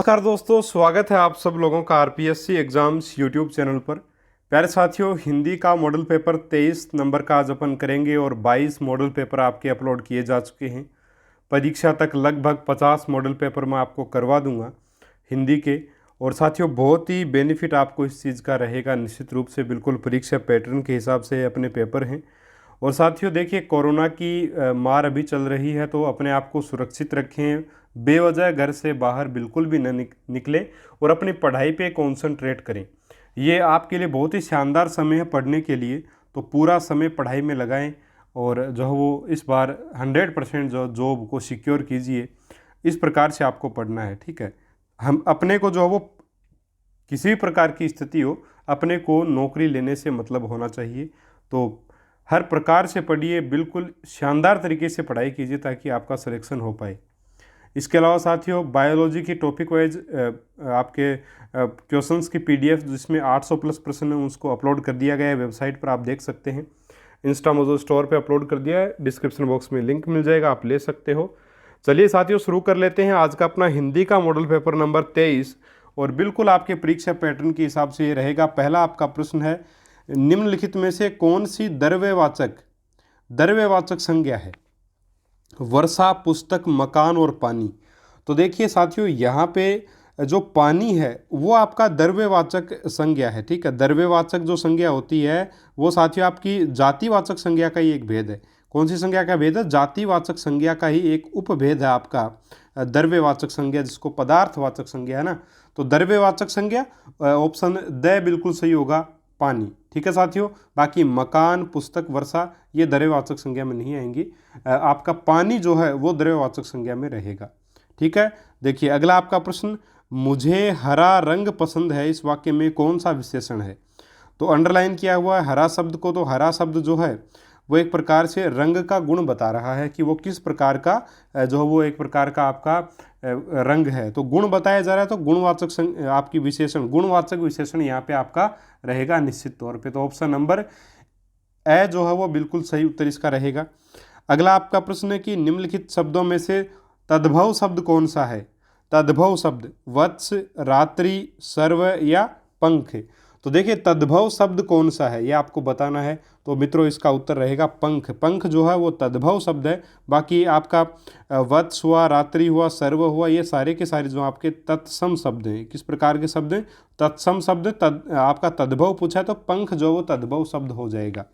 नमस्कार दोस्तों, स्वागत है आप सब लोगों का आरपीएससी एग्जाम्स यूट्यूब चैनल पर। प्यारे साथियों, हिंदी का मॉडल पेपर 23 नंबर का आज अपन करेंगे और 22 मॉडल पेपर आपके अपलोड किए जा चुके हैं। परीक्षा तक लगभग 50 मॉडल पेपर मैं आपको करवा दूंगा हिंदी के। और साथियों, बहुत ही बेनिफिट आपको इस चीज़ का रहेगा, निश्चित रूप से बिल्कुल परीक्षा पैटर्न के हिसाब से अपने पेपर हैं। और साथियों देखिए, कोरोना की मार अभी चल रही है, तो अपने आप को सुरक्षित रखें, बेवजह घर से बाहर बिल्कुल भी न निकलें और अपनी पढ़ाई पे कंसंट्रेट करें। ये आपके लिए बहुत ही शानदार समय है पढ़ने के लिए, तो पूरा समय पढ़ाई में लगाएं और जो है वो इस बार 100% जो जॉब को सिक्योर कीजिए। इस प्रकार से आपको पढ़ना है, ठीक है। हम अपने को जो है वो किसी भी प्रकार की स्थिति हो, अपने को नौकरी लेने से मतलब होना चाहिए। तो हर प्रकार से पढ़िए, बिल्कुल शानदार तरीके से पढ़ाई कीजिए ताकि आपका सिलेक्शन हो पाए। इसके अलावा साथियों, बायोलॉजी की टॉपिक वाइज आपके क्वेश्चंस की पीडीएफ जिसमें 800 प्लस प्रश्न है, उसको अपलोड कर दिया गया है, वेबसाइट पर आप देख सकते हैं। इंस्टा मोजो स्टोर पे अपलोड कर दिया है, डिस्क्रिप्शन बॉक्स में लिंक मिल जाएगा, आप ले सकते हो। चलिए साथियों, शुरू कर लेते हैं आज का अपना हिंदी का मॉडल पेपर नंबर 23। और बिल्कुल आपके परीक्षा पैटर्न के हिसाब से ये रहेगा। पहला आपका प्रश्न है, निम्नलिखित में से कौन सी द्रव्यवाचक संज्ञा है? वर्षा, पुस्तक, मकान और पानी। तो देखिए साथियों, यहाँ पे जो पानी है वो आपका द्रव्यवाचक संज्ञा है, ठीक है। द्रव्यवाचक जो संज्ञा होती है वो साथियों आपकी जातिवाचक संज्ञा का ही एक भेद है। कौन सी संज्ञा का भेद है? जातिवाचक संज्ञा का ही एक उपभेद है आपका द्रव्यवाचक संज्ञा, जिसको पदार्थवाचक संज्ञा है ना। तो द्रव्यवाचक संज्ञा ऑप्शन द बिल्कुल सही होगा, पानी, ठीक है साथियों। बाकी मकान, पुस्तक, वर्षा ये द्रव्यवाचक संज्ञा में नहीं आएंगी। आपका पानी जो है वो द्रव्यवाचक संज्ञा में रहेगा, ठीक है। देखिए अगला आपका प्रश्न, मुझे हरा रंग पसंद है, इस वाक्य में कौन सा विशेषण है? तो अंडरलाइन किया हुआ है हरा शब्द को। तो हरा शब्द जो है वो एक प्रकार से रंग का गुण बता रहा है कि वो किस प्रकार का जो है वो एक प्रकार का आपका रंग है। तो गुण बताया जा रहा है, तो गुणवाचक आपकी विशेषण, गुणवाचक विशेषण यहाँ पे आपका रहेगा निश्चित तौर पे। तो ऑप्शन नंबर ए जो है वो बिल्कुल सही उत्तर इसका रहेगा। अगला आपका प्रश्न है कि निम्नलिखित शब्दों में से तद्भव शब्द कौन सा है? तद्भव शब्द वत्स, रात्रि, सर्व या पंख। तो देखिए तद्भव शब्द कौन सा है ये आपको बताना है। तो मित्रों इसका उत्तर रहेगा पंख। पंख जो है वो तद्भव शब्द है। बाकी आपका वत्स हुआ, रात्रि हुआ, सर्व हुआ, ये सारे के सारे जो आपके तत्सम शब्द हैं। किस प्रकार के शब्द हैं? तत्सम शब्द। आपका तद्भव पूछा है तो पंख जो वो तद्भव शब्द हो जाएगा।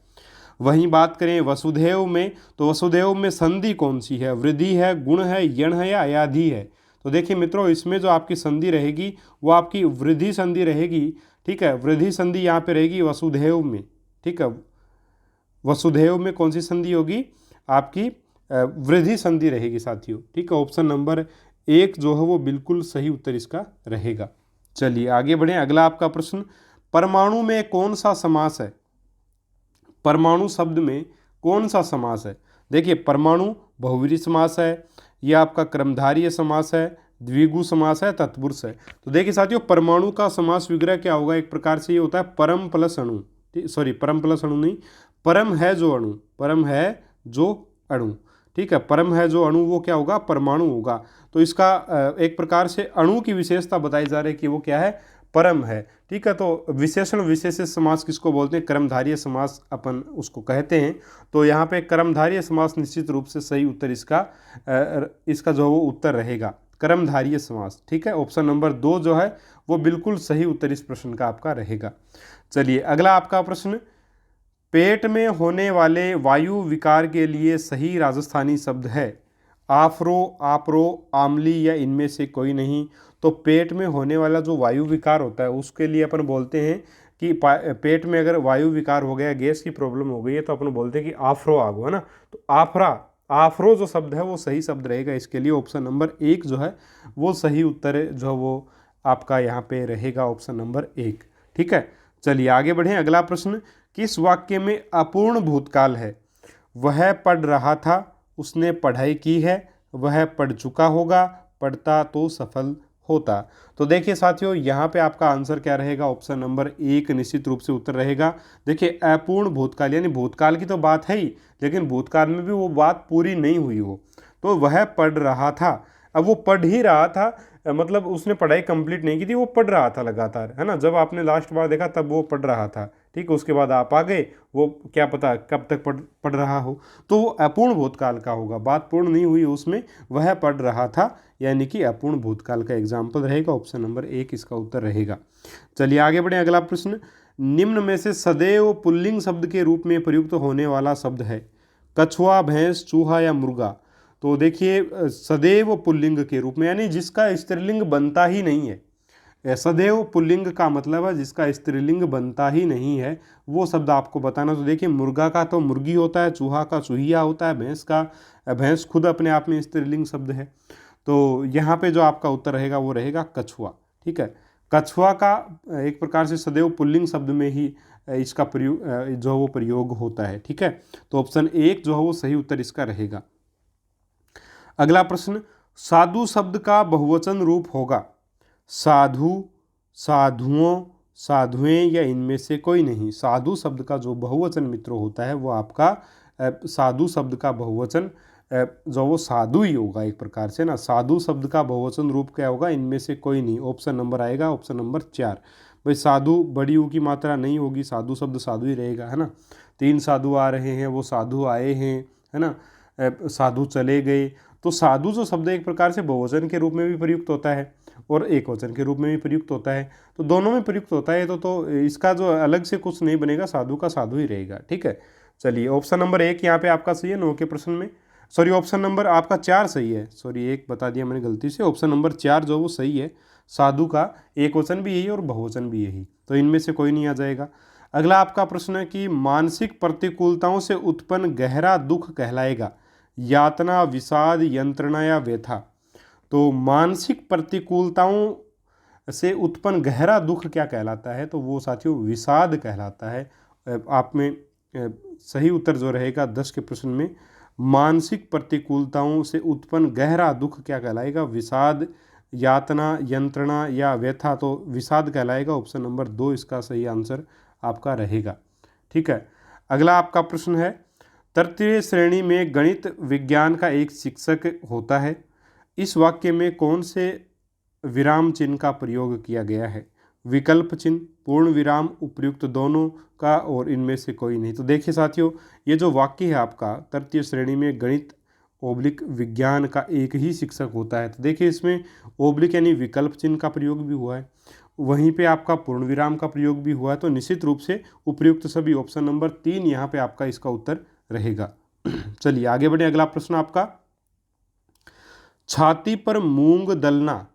वहीं बात करें वसुधैव में, तो वसुधैव में संधि कौन सी है? वृद्धि है, गुण है, यण है या अयाधि है? तो देखिए मित्रों, इसमें जो आपकी संधि रहेगी वो आपकी वृद्धि संधि रहेगी, ठीक है। वृद्धि संधि यहाँ पे रहेगी वसुधैव में, ठीक है। वसुधैव में कौन सी संधि होगी? आपकी वृद्धि संधि रहेगी साथियों, ठीक है। ऑप्शन नंबर 1 जो है वो बिल्कुल सही उत्तर इसका रहेगा। चलिए आगे बढ़ें। अगला आपका प्रश्न, परमाणु में कौन सा समास है? परमाणु शब्द में कौन सा समास है? देखिए परमाणु बहुव्रीहि समास है, यह आपका क्रमधारीय समास है, द्विगु समास है, तत्पुरुष है। तो देखिए साथियों, परमाणु का समास विग्रह क्या होगा? एक प्रकार से ये होता है परम प्लस अणु, सॉरी परम प्लस अणु नहीं, परम है जो अणु, परम है जो अणु, ठीक है। परम है जो अणु वो क्या होगा? परमाणु होगा। तो इसका एक प्रकार से अणु की विशेषता बताई जा रही है कि वो क्या है? परम है, ठीक है। तो विशेषण विशेषित समास किसको बोलते हैं? कर्मधारय समास अपन उसको कहते हैं। तो यहाँ पे कर्मधारय समास निश्चित रूप से सही उत्तर इसका जो वो उत्तर रहेगा कर्मधारय समास, ठीक है। ऑप्शन नंबर 2 जो है वो बिल्कुल सही उत्तर इस प्रश्न का आपका रहेगा। चलिए अगला आपका प्रश्न, पेट में होने वाले वायु विकार के लिए सही राजस्थानी शब्द है? आफरो, आपरो, आमली या इनमें से कोई नहीं। तो पेट में होने वाला जो वायु विकार होता है उसके लिए अपन बोलते हैं कि पेट में अगर वायु विकार हो गया, गैस की प्रॉब्लम हो गई है, तो अपन बोलते हैं कि आफरो आ गो, है ना। तो आफरो जो शब्द है वो सही शब्द रहेगा इसके लिए। ऑप्शन नंबर 1 जो है वो सही उत्तर है, जो वो आपका यहाँ पे रहेगा ऑप्शन नंबर 1, ठीक है। चलिए आगे बढ़ें। अगला प्रश्न, किस वाक्य में अपूर्ण भूतकाल है? वह पढ़ रहा था, उसने पढ़ाई की है, वह पढ़ चुका होगा, पढ़ता तो सफल होता। तो देखिए साथियों, यहाँ पे आपका आंसर क्या रहेगा? ऑप्शन नंबर 1 निश्चित रूप से उत्तर रहेगा। देखिए अपूर्ण भूतकाल यानी भूतकाल की तो बात है ही, लेकिन भूतकाल में भी वो बात पूरी नहीं हुई हो। तो वह पढ़ रहा था, अब वो पढ़ ही रहा था, मतलब उसने पढ़ाई कंप्लीट नहीं की थी, वो पढ़ रहा था लगातार, है ना। जब आपने लास्ट बार देखा तब वो पढ़ रहा था, ठीक है। उसके बाद आप आ गए, वो क्या पता कब तक पढ़ रहा हो, तो वो अपूर्ण भूतकाल का होगा, बात पूर्ण नहीं हुई उसमें, वह पढ़ रहा था, यानी कि अपूर्ण भूतकाल का एग्जाम्पल रहेगा। ऑप्शन नंबर 1 इसका उत्तर रहेगा। चलिए आगे बढ़े, अगला प्रश्न, निम्न में से सदैव पुल्लिंग शब्द के रूप में प्रयुक्त होने वाला शब्द है? कछुआ, भैंस, चूहा या मुर्गा? तो देखिए सदैव पुल्लिंग के रूप में, यानी जिसका स्त्रीलिंग बनता ही नहीं है। सदैव पुल्लिंग का मतलब है जिसका स्त्रीलिंग बनता ही नहीं है, वो शब्द आपको बताना। तो देखिए मुर्गा का तो मुर्गी होता है, चूहा का चूहिया होता है, भैंस खुद अपने आप में स्त्रीलिंग शब्द है। तो यहाँ पे जो आपका उत्तर रहेगा वो रहेगा कछुआ, ठीक है। कछुआ का एक प्रकार से सदैव पुल्लिंग शब्द में ही इसका प्रयोग जो वो प्रयोग होता है, ठीक है। तो ऑप्शन 1 जो है वो सही उत्तर इसका रहेगा। अगला प्रश्न, साधु शब्द का बहुवचन रूप होगा? साधु, साधुओं, साधुएं या इनमें से कोई नहीं। साधु शब्द का जो बहुवचन मित्रों होता है वो आपका साधु शब्द का बहुवचन जो वो साधु ही होगा एक प्रकार से ना। साधु शब्द का बहुवचन रूप क्या होगा? इनमें से कोई नहीं। ऑप्शन नंबर आएगा ऑप्शन नंबर 4। भाई साधु बड़ी ऊ की मात्रा नहीं होगी, साधु शब्द साधु ही रहेगा, है ना। 3 साधु आ रहे हैं, वो साधु आए हैं, है ना। साधु चले गए। तो साधु जो शब्द एक प्रकार से बहुवचन के रूप में भी प्रयुक्त होता है और एक वचन के रूप में भी प्रयुक्त होता है, तो दोनों में प्रयुक्त होता है। तो इसका जो अलग से कुछ नहीं बनेगा, साधु का साधु ही रहेगा, ठीक है। चलिए ऑप्शन नंबर 1 यहाँ पे आपका सही है 9 के प्रश्न में। सॉरी ऑप्शन नंबर आपका 4 सही है, सॉरी 1 बता दिया मैंने गलती से। ऑप्शन नंबर 4 जो वो सही है, साधु का एक वचन भी यही और बहुवचन भी यही, तो इनमें से कोई नहीं आ जाएगा। अगला आपका प्रश्न है कि मानसिक प्रतिकूलताओं से उत्पन्न गहरा दुख कहलाएगा? यातना, विषाद, यंत्रणा या व्यथा? तो मानसिक प्रतिकूलताओं से उत्पन्न गहरा दुख क्या कहलाता है? तो वो साथियों विषाद कहलाता है। आप में सही उत्तर जो रहेगा 10 के प्रश्न में, मानसिक प्रतिकूलताओं से उत्पन्न गहरा दुख क्या कहलाएगा? विषाद, यातना, यंत्रणा या व्यथा? तो विषाद कहलाएगा। ऑप्शन नंबर 2 इसका सही आंसर आपका रहेगा, ठीक है। अगला आपका प्रश्न है, तृतीय श्रेणी में गणित विज्ञान का एक शिक्षक होता है, इस वाक्य में कौन से विराम चिन्ह का प्रयोग किया गया है? विकल्प चिन्ह, पूर्ण विराम, उपयुक्त दोनों का और इनमें से कोई नहीं। तो देखिए साथियों, ये जो वाक्य है आपका, तृतीय श्रेणी में गणित ओब्लिक विज्ञान का एक ही शिक्षक होता है, तो देखिए इसमें ओब्लिक यानी विकल्प चिन्ह का प्रयोग भी हुआ है, वहीं पे आपका पूर्ण विराम का प्रयोग भी हुआ है। तो निश्चित रूप से उपयुक्त सभी, ऑप्शन नंबर 3 यहाँ पे आपका इसका उत्तर रहेगा। चलिए आगे बढ़े, अगला प्रश्न आपका, छाती पर मूंग दलना,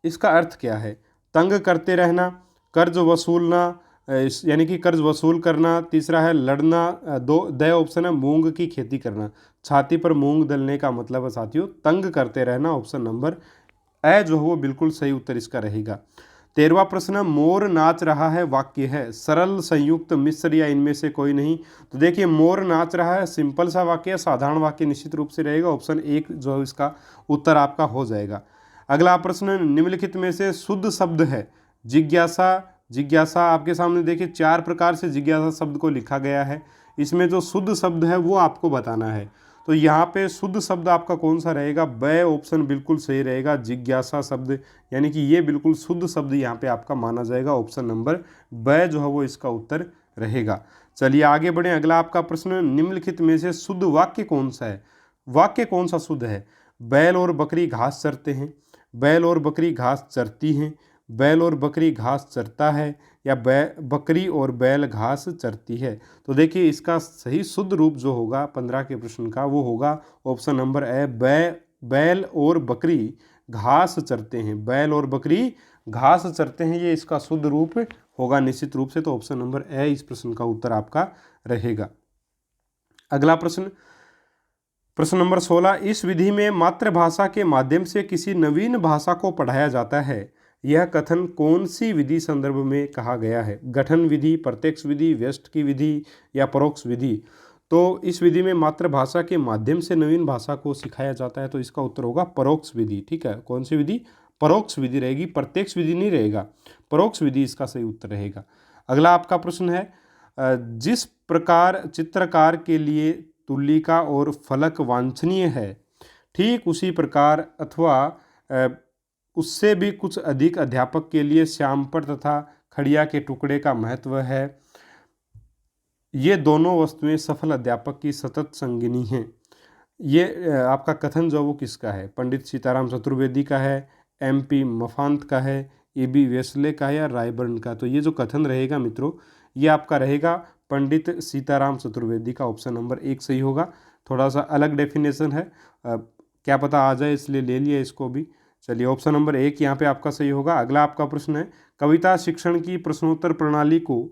इसका अर्थ क्या है? तंग करते रहना, कर्ज वसूलना, यानी कि कर्ज वसूल करना, तीसरा है लड़ना, दो ऑप्शन है मूंग की खेती करना। छाती पर मूंग दलने का मतलब है साथियों तंग करते रहना। ऑप्शन नंबर ए जो है वो बिल्कुल सही उत्तर इसका रहेगा। 13वां प्रश्न, मोर नाच रहा है वाक्य है? सरल, संयुक्त, मिश्र या इनमें से कोई नहीं? तो देखिए मोर नाच रहा है सिंपल सा वाक्य है, साधारण वाक्य निश्चित रूप से रहेगा। ऑप्शन 1 जो इसका उत्तर आपका हो जाएगा। अगला प्रश्न, निम्नलिखित में से शुद्ध शब्द है? जिज्ञासा, जिज्ञासा आपके सामने देखिए 4 प्रकार से जिज्ञासा शब्द को लिखा गया है, इसमें जो शुद्ध शब्द है वो आपको बताना है। तो यहाँ पे शुद्ध शब्द आपका कौन सा रहेगा? ब ऑप्शन बिल्कुल सही रहेगा, जिज्ञासा शब्द, यानी कि ये बिल्कुल शुद्ध शब्द यहाँ पे आपका माना जाएगा। ऑप्शन नंबर ब जो है वो इसका उत्तर रहेगा। चलिए आगे बढ़ें, अगला आपका प्रश्न, निम्नलिखित में से शुद्ध वाक्य कौन सा है? वाक्य कौन सा शुद्ध है? बैल और बकरी घास चरते हैं, बैल और बकरी घास चरती हैं, बैल और बकरी घास चरता है, या बकरी और बैल घास चरती है? तो देखिए इसका सही शुद्ध रूप जो होगा 15 के प्रश्न का वो होगा ऑप्शन नंबर ए, बैल और बकरी घास चरते हैं, बैल और बकरी घास चरते हैं, ये इसका शुद्ध रूप होगा निश्चित रूप से। तो ऑप्शन नंबर ए इस प्रश्न का उत्तर आपका रहेगा। अगला प्रश्न, प्रश्न नंबर 16, इस विधि में मातृभाषा के माध्यम से किसी नवीन भाषा को पढ़ाया जाता है, यह कथन कौन सी विधि संदर्भ में कहा गया है? गठन विधि, प्रत्यक्ष विधि, व्यष्टि की विधि या परोक्ष विधि? तो इस विधि में मातृभाषा के माध्यम से नवीन भाषा को सिखाया जाता है, तो इसका उत्तर होगा परोक्ष विधि, ठीक है। कौन सी विधि? परोक्ष विधि रहेगी, प्रत्यक्ष विधि नहीं रहेगा, परोक्ष विधि इसका सही उत्तर रहेगा। अगला आपका प्रश्न है, जिस प्रकार चित्रकार के लिए तुलिका और फलक वांछनीय है, ठीक उसी प्रकार अथवा उससे भी कुछ अधिक अध्यापक के लिए श्यामपट तथा खड़िया के टुकड़े का महत्व है। ये दोनों वस्तुएं सफल अध्यापक की सतत संगिनी हैं। ये आपका कथन जो वो किसका है? पंडित सीताराम चतुर्वेदी का है, MP मफांत का है, AB वेस्ले का है या रायबर्न का? तो ये जो कथन रहेगा मित्रों, ये आपका रहेगा पंडित सीताराम चतुर्वेदी का। ऑप्शन नंबर 1 सही होगा। थोड़ा सा अलग डेफिनेशन है, क्या पता आ जाए इसलिए ले लिया इसको भी। चलिए ऑप्शन नंबर 1 यहाँ पे आपका सही होगा। अगला आपका प्रश्न है, कविता शिक्षण की प्रश्नोत्तर प्रणाली को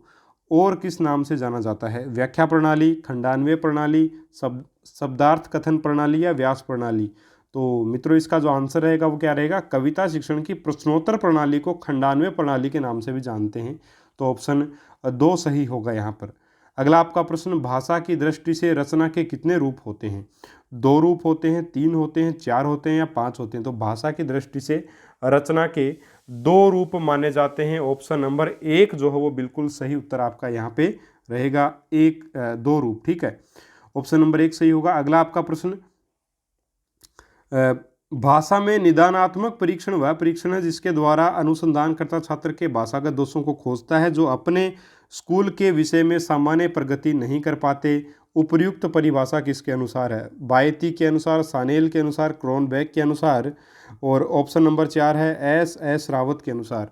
और किस नाम से जाना जाता है? व्याख्या प्रणाली, खंडान्वय प्रणाली, शब्दार्थ कथन प्रणाली या व्यास प्रणाली? तो मित्रों इसका जो आंसर रहेगा वो क्या रहेगा? कविता शिक्षण की प्रश्नोत्तर प्रणाली को खंडान्वय प्रणाली के नाम से भी जानते हैं। तो ऑप्शन 2 सही होगा यहाँ पर। अगला आपका प्रश्न, भाषा की दृष्टि से रचना के कितने रूप होते हैं? 2 रूप होते हैं, 3 होते हैं, 4 होते हैं या 5 होते हैं? तो भाषा की दृष्टि से रचना के 2 रूप माने जाते हैं। ऑप्शन नंबर 1 जो है वो बिल्कुल सही उत्तर आपका यहाँ पे रहेगा। 2 रूप, ठीक है। ऑप्शन नंबर 1 सही होगा। अगला आपका प्रश्न, भाषा में निदानात्मक परीक्षण वह परीक्षण है जिसके द्वारा अनुसंधानकर्ता छात्र के भाषागत दोषों को खोजता है जो अपने स्कूल के विषय में सामान्य प्रगति नहीं कर पाते। उपर्युक्त परिभाषा किसके अनुसार है? बायती के अनुसार, सानेल के अनुसार, क्रोनबेक के अनुसार, और ऑप्शन नंबर 4 है S रावत के अनुसार।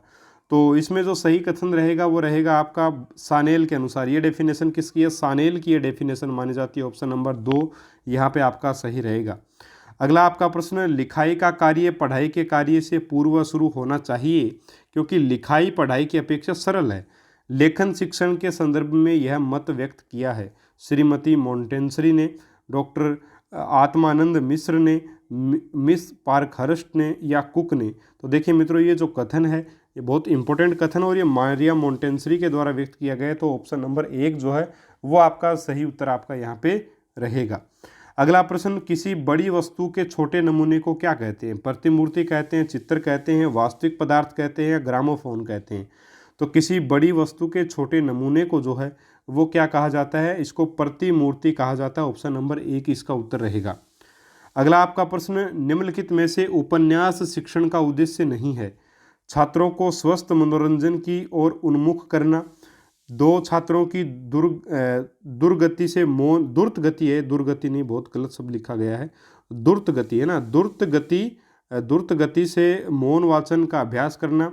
तो इसमें जो सही कथन रहेगा वो रहेगा आपका सानेल के अनुसार। ये डेफिनेशन किसकी है? सानेल की ये डेफिनेशन मानी जाती है। ऑप्शन नंबर 2 यहाँ पे आपका सही रहेगा। अगला आपका प्रश्न, लिखाई का कार्य पढ़ाई के कार्य से पूर्व शुरू होना चाहिए क्योंकि लिखाई पढ़ाई की अपेक्षा सरल है। लेखन शिक्षण के संदर्भ में यह मत व्यक्त किया है श्रीमती मोंटेंसरी ने, डॉक्टर आत्मानंद मिश्र ने, मिस पार्कहर्स्ट ने या कुक ने? तो देखिए मित्रों ये जो कथन है ये बहुत इंपॉर्टेंट कथन और ये मारिया मोंटेंसरी के द्वारा व्यक्त किया गया है। तो ऑप्शन नंबर 1 जो है वो आपका सही उत्तर आपका यहाँ पे रहेगा। अगला प्रश्न, किसी बड़ी वस्तु के छोटे नमूने को क्या कहते हैं? प्रतिमूर्ति कहते हैं, चित्र कहते हैं, वास्तविक पदार्थ कहते हैं या ग्रामोफोन कहते हैं? तो किसी बड़ी वस्तु के छोटे नमूने को जो है वो क्या कहा जाता है? इसको प्रतिमूर्ति कहा जाता है। ऑप्शन नंबर 1 इसका उत्तर रहेगा। अगला आपका प्रश्न, निम्नलिखित में से उपन्यास शिक्षण का उद्देश्य नहीं है? छात्रों को स्वस्थ मनोरंजन की ओर उन्मुख करना, 2 छात्रों की दुर्गति से मौन, दुर्त गति है, दुर्गति नहीं, बहुत गलत शब्द लिखा गया है, दुर्त गति है ना, दुर्त गति से मौन वाचन का अभ्यास करना,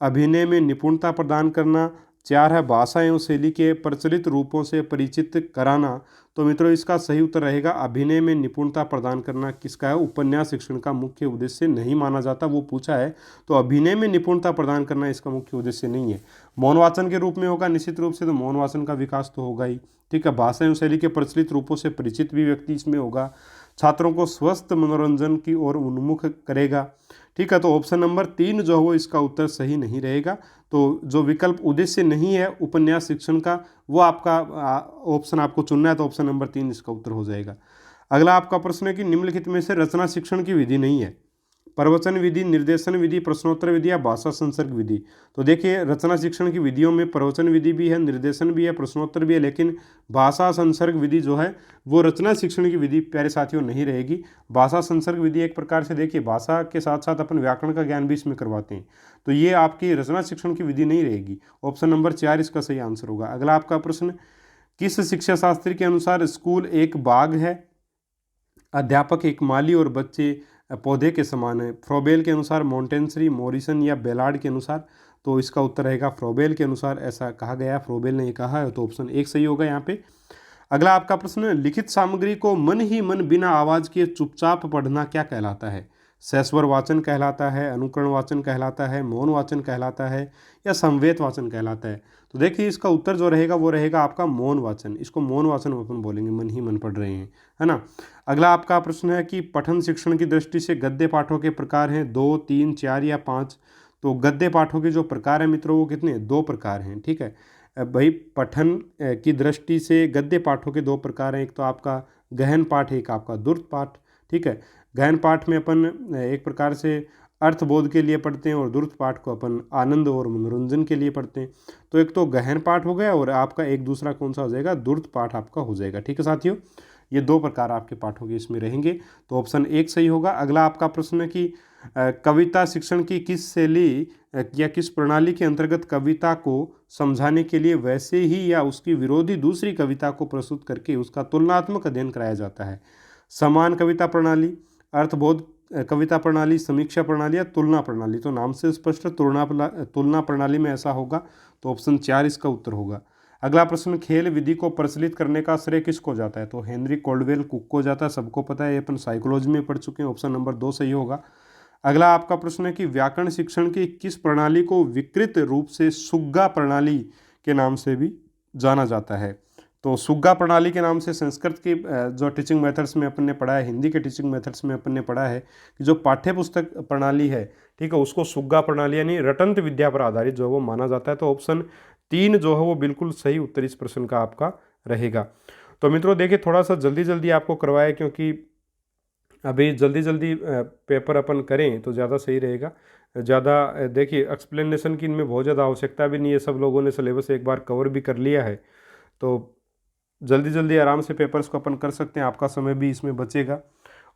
अभिनय में निपुणता प्रदान करना, 4 है भाषा एवं शैली के प्रचलित रूपों से परिचित कराना। तो मित्रों इसका सही उत्तर रहेगा अभिनय में निपुणता प्रदान करना। किसका है? उपन्यास शिक्षण का मुख्य उद्देश्य नहीं माना जाता, वो पूछा है। तो अभिनय में निपुणता प्रदान करना इसका मुख्य उद्देश्य नहीं है। मौन वाचन के रूप में होगा निश्चित रूप से, तो मौन वाचन का विकास तो होगा ही, ठीक है। भाषा एवं शैली के प्रचलित रूपों से परिचित भी व्यक्ति इसमें होगा। छात्रों को स्वस्थ मनोरंजन की ओर उन्मुख करेगा, ठीक है। तो ऑप्शन नंबर 3 जो है वो इसका उत्तर सही नहीं रहेगा। तो जो विकल्प उद्देश्य नहीं है उपन्यास शिक्षण का वो आपका ऑप्शन आपको चुनना है, तो ऑप्शन नंबर 3 इसका उत्तर हो जाएगा। अगला आपका प्रश्न है कि निम्नलिखित में से रचना शिक्षण की विधि नहीं है? प्रवचन विधि, निर्देशन विधि, प्रश्नोत्तर विधि या भाषा संसर्ग विधि? तो देखिए रचना शिक्षण की विधियों में प्रवचन विधि भी है, निर्देशन भी है, प्रश्नोत्तर भी है, लेकिन भाषा संसर्ग विधि जो है वो रचना शिक्षण की विधि प्यारे साथियों नहीं रहेगी। भाषा संसर्ग विधि एक प्रकार से देखिए भाषा के साथ साथ अपन व्याकरण का ज्ञान भी इसमें करवाते हैं, तो ये आपकी रचना शिक्षण की विधि नहीं रहेगी। ऑप्शन नंबर 4 इसका सही आंसर होगा। अगला आपका प्रश्न, किस शिक्षा शास्त्री के अनुसार स्कूल एक बाग है, अध्यापक एक माली और बच्चे पौधे के समान है? फ्रोबेल के अनुसार, मोंटेंसरी, मॉरिसन या बेलार्ड के अनुसार? तो इसका उत्तर रहेगा फ्रोबेल के अनुसार, ऐसा कहा गया, फ्रोबेल ने ये कहा है, तो ऑप्शन 1 सही होगा यहाँ पे। अगला आपका प्रश्न, लिखित सामग्री को मन ही मन बिना आवाज़ के चुपचाप पढ़ना क्या कहलाता है? सैस्वर वाचन कहलाता है, अनुकरण वाचन कहलाता है, मौन वाचन कहलाता है या संवेद वाचन कहलाता है? तो देखिए इसका उत्तर जो रहेगा वो रहेगा आपका मौन वाचन। इसको मौन वाचन अपन बोलेंगे, मन ही मन पढ़ रहे हैं, है ना। अगला आपका प्रश्न है कि पठन शिक्षण की दृष्टि से गद्य पाठों के प्रकार हैं 2, 3, 4 या 5? तो गद्य पाठों के जो प्रकार हैं मित्रों वो कितने? 2 प्रकार हैं, ठीक है भाई। पठन की दृष्टि से गद्य पाठों के 2 प्रकार हैं, एक तो आपका गहन पाठ, एक आपका द्रुत पाठ, ठीक है। गहन पाठ में अपन एक प्रकार से अर्थबोध के लिए पढ़ते हैं और द्रुत पाठ को अपन आनंद और मनोरंजन के लिए पढ़ते हैं। तो एक तो गहन पाठ हो गया और आपका एक दूसरा कौन सा हो जाएगा? द्रुत पाठ आपका हो जाएगा, ठीक है साथियों। ये 2 प्रकार आपके पाठों के इसमें रहेंगे। तो ऑप्शन 1 सही होगा। अगला आपका प्रश्न है कि कविता शिक्षण की किस शैली या किस प्रणाली के अंतर्गत कविता को समझाने के लिए वैसे ही या उसकी विरोधी दूसरी कविता को प्रस्तुत करके उसका तुलनात्मक अध्ययन कराया जाता है। समान कविता प्रणाली, अर्थबोध कविता प्रणाली, समीक्षा प्रणाली या तुलना प्रणाली। तो नाम से स्पष्ट तुलना प्रणाली में ऐसा होगा, तो ऑप्शन 4 इसका उत्तर होगा। अगला प्रश्न, खेल विधि को प्रचलित करने का श्रेय किसको जाता है? तो हेनरी कोल्डवेल कुक को जाता है, सबको पता है, ये अपन साइकोलॉजी में पढ़ चुके हैं। ऑप्शन नंबर 2 सही होगा। अगला आपका प्रश्न है कि व्याकरण शिक्षण की किस प्रणाली को विकृत रूप से सुग्गा प्रणाली के नाम से भी जाना जाता है? तो सुग्गा प्रणाली के नाम से संस्कृत की जो टीचिंग मेथड्स में अपन ने पढ़ा है, हिंदी के टीचिंग मेथड्स में अपन ने पढ़ा है कि जो पाठ्य पुस्तक प्रणाली है, ठीक है, उसको सुग्गा प्रणाली यानी रटंत विद्या पर आधारित जो वो माना जाता है। तो ऑप्शन 3 जो है वो बिल्कुल सही उत्तर इस प्रश्न का आपका रहेगा। तो मित्रों देखिए, थोड़ा सा जल्दी जल्दी आपको करवाया, क्योंकि अभी जल्दी जल्दी पेपर अपन करें तो ज़्यादा सही रहेगा। ज़्यादा देखिए एक्सप्लेनेशन की इनमें बहुत ज़्यादा आवश्यकता भी नहीं है, सब लोगों ने सिलेबस एक बार कवर भी कर लिया है, तो जल्दी जल्दी आराम से पेपर्स को अपन कर सकते हैं, आपका समय भी इसमें बचेगा।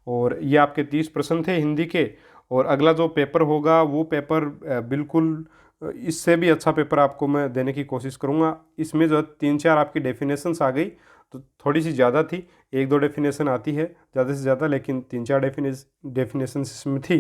और ये आपके 30 प्रश्न थे हिंदी के, और अगला जो पेपर होगा वो पेपर बिल्कुल इससे भी अच्छा पेपर आपको मैं देने की कोशिश करूँगा। इसमें जो 3-4 आपकी डेफिनेशंस आ गई, तो थोड़ी सी ज़्यादा थी, 1-2 डेफिनेशन आती है ज़्यादा से ज़्यादा, लेकिन 3-4 डेफिनेशन इसमें थी।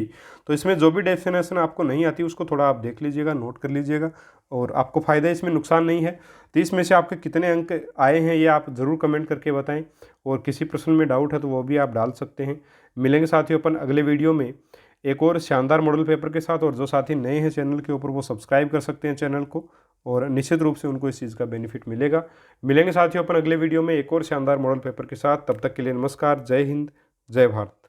तो इसमें जो भी डेफिनेशन आपको नहीं आती उसको थोड़ा आप देख लीजिएगा, नोट कर लीजिएगा, और आपको फ़ायदा इसमें, नुकसान नहीं है। तो इसमें से आपके कितने अंक आए हैं ये आप ज़रूर कमेंट करके बताएं, और किसी प्रश्न में डाउट है तो वो भी आप डाल सकते हैं। मिलेंगे साथियों अपन अगले वीडियो में एक और शानदार मॉडल पेपर के साथ, और जो साथी नए हैं चैनल के ऊपर वो सब्सक्राइब कर सकते हैं चैनल को, और निश्चित रूप से उनको इस चीज़ का बेनिफिट मिलेगा। मिलेंगे साथियों अपन अगले वीडियो में एक और शानदार मॉडल पेपर के साथ। तब तक के लिए नमस्कार, जय हिंद, जय भारत।